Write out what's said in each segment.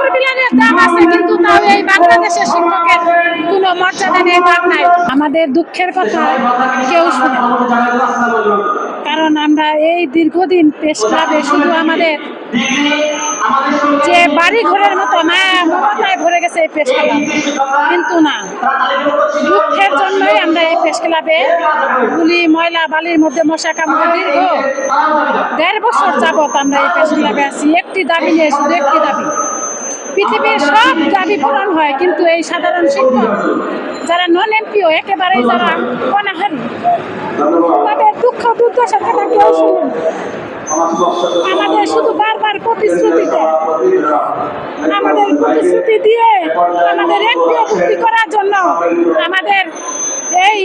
কুকুর বিলানের দাম আছে, কিন্তু তাও এই বাংলাদেশের শিক্ষকের কোনো মর্যাদা নেই, দাম নাই। আমাদের দুঃখের কথা কেউ শুনে না। কারণ আমরা এই দীর্ঘদিন প্রেস ক্লাবে শুধু আমাদের যে বাড়ি ঘরের মতো মায়া মমতায় ভরে গেছে এই প্রেস ক্লাব, কিন্তু না, দুঃখের জন্যই আমরা এই প্রেস ক্লাবে ধুলি ময়লা বালির মধ্যে মশা কামড়ে দীর্ঘ 1.5 বছর যাবত আমরা এই প্রেস ক্লাবে আছি। একটি দাবি নিয়ে, শুধু একটি দাবি। পৃথিবীর সব দাবি পূরণ হয়, কিন্তু এই সাধারণ শিক্ষক যারা নন এমপিও একেবারেই যারা অনাহারী, তাদের দুঃখ দুর্দশা কথা কেউ শুনে না। আমাদের শুধু বারবার প্রতিশ্রুতিতে, আমাদের প্রতিশ্রুতি দিয়ে আমাদের এমপিও ভর্তি করার জন্য আমাদের এই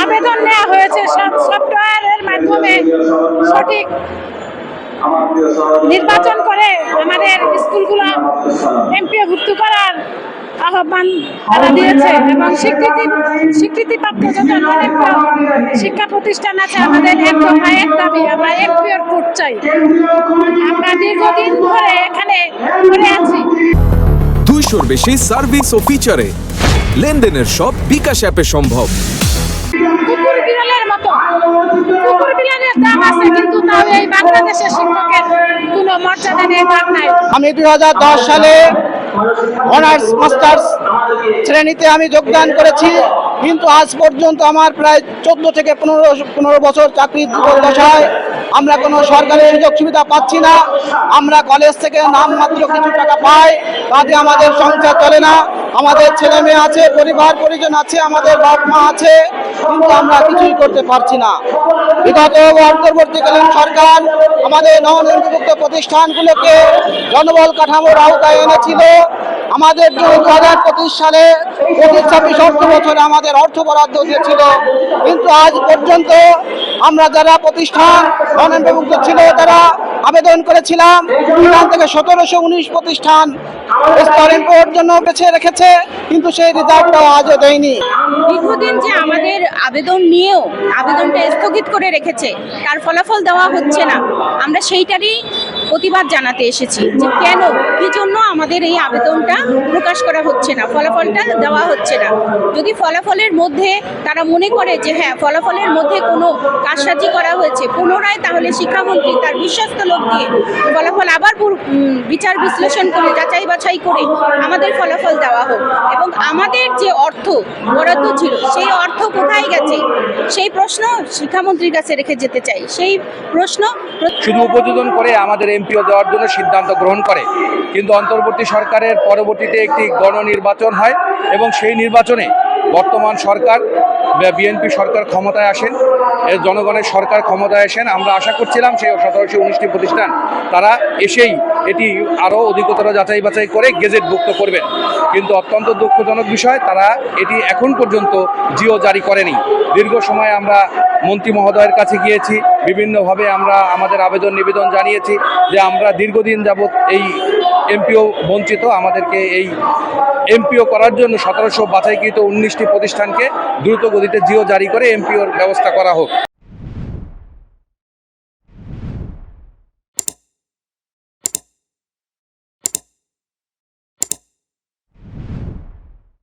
আবেদন নেওয়া হয়েছে সফটওয়্যারের মাধ্যমে সঠিক নির্বাচন করে আমাদের স্কুলগুলো এমপিও ভর্তি করার আহ্বান তারা দিয়েছে। এবং স্বীকৃতিপ্রাপ্ত যত শিক্ষা প্রতিষ্ঠান আছে, আমাদের এক দফা এক দাবি, আমরা এমপিওর কোড চাই। আমরা দীর্ঘদিন ধরে এখানে পড়ে আছি। 200-র বেশি সার্ভিস ও ফিচারে লেনদেনের সব বিকাশ অ্যাপে সম্ভব। কুকুর বিড়ালের মতো কুকুর বিলানের দাম আছে, কিন্তু তাও এই বাংলাদেশের শিক্ষকের কোনো মর্যাদা নেই, দাম নাই। আমি 2010 সালে অনার্স মাস্টার্স শ্রেণীতে আমি যোগদান করেছি, কিন্তু আজ পর্যন্ত আমার প্রায় 14 থেকে 15 বছর চাকরির দশায় আমরা কোনো সরকারি সুযোগ সুবিধা পাচ্ছি না। আমরা কলেজ থেকে নামমাত্র কিছু টাকা পাই, তাতে আমাদের সংসার চলে না। আমাদের ছেলে মেয়ে আছে, পরিবার পরিজন আছে, আমাদের বাপ মা আছে, কিন্তু আমরা কিছুই করতে পারছি না। বিগত অন্তর্বর্তীকালীন সরকার আমাদের নবনির্মিত প্রতিষ্ঠানগুলোকে জনবল কাঠামোর আওতায় এনেছিল। আমাদের 2025 সালে 25-26 অর্থ বছরে আমাদের অর্থ বরাদ্দ দিয়েছিল, কিন্তু আজ পর্যন্ত আমরা যারা প্রতিষ্ঠান অনন্তভুক্ত ছিল তারা আবেদন করেছিলাম, এখান থেকে 1719 প্রতিষ্ঠান স্তর ইম্পোর্ট জন্য বেছে রেখেছে, কিন্তু সেই রিজার্ভটাও আজও দেয়নি। দীর্ঘদিন যে আমাদের আবেদন নিয়েও আবেদনটা স্থগিত করে রেখেছে, তার ফলাফল দেওয়া হচ্ছে না। আমরা সেইটারই প্রতিবাদ জানাতে এসেছি যে কেন, কি জন্য আমাদের এই আবেদনটা প্রকাশ করা হচ্ছে না, ফলাফলটা দেওয়া হচ্ছে না। যদি ফলাফলের মধ্যে তারা মনে করে যে হ্যাঁ, ফলাফলের মধ্যে কোনো কারসাজি করা হয়েছে, পুনরায় তাহলে শিক্ষামন্ত্রী তার বিশ্বস্ত লোক দিয়ে ফলাফল আবার বিচার বিশ্লেষণ করে যাচাই বাছাই করে আমাদের ফলাফল দেওয়া হোক। এবং আমাদের যে অর্থ বরাদ্দ ছিল, সেই অর্থ কোথায় গেছে, সেই প্রশ্ন শিক্ষামন্ত্রীর কাছে রেখে যেতে চাই। সেই প্রশ্ন শুধু উপযোজন করে আমাদের এমপিও দেওয়ার জন্য সিদ্ধান্ত গ্রহণ করে, কিন্তু অন্তর্বর্তী সরকারের পরবর্তীতে একটি গণনির্বাচন হয় এবং সেই নির্বাচনে বর্তমান সরকার বিএনপি সরকার ক্ষমতায় আসেন, জনগণের সরকার ক্ষমতায় আসেন। আমরা আশা করছিলাম সেই 1719টি প্রতিষ্ঠান তারা এসেই এটি আরও অধিকতর যাচাই বাছাই করে গেজেটভুক্ত করবেন, কিন্তু অত্যন্ত দুঃখজনক বিষয়, তারা এটি এখন পর্যন্ত জিও জারি করেনি। দীর্ঘ সময় আমরা মন্ত্রী মহোদয়ের কাছে গিয়েছি, বিভিন্নভাবে আমরা আমাদের আবেদন নিবেদন জানিয়েছি যে আমরা দীর্ঘদিন যাবৎ এই এমপিও বঞ্চিত, আমাদেরকে এই এমপিও করার জন্য 1700 বাছাইকৃত 19টি প্রতিষ্ঠানকে দ্রুত গতিতে জিও জারি করে এমপিওর ব্যবস্থা করা হোক।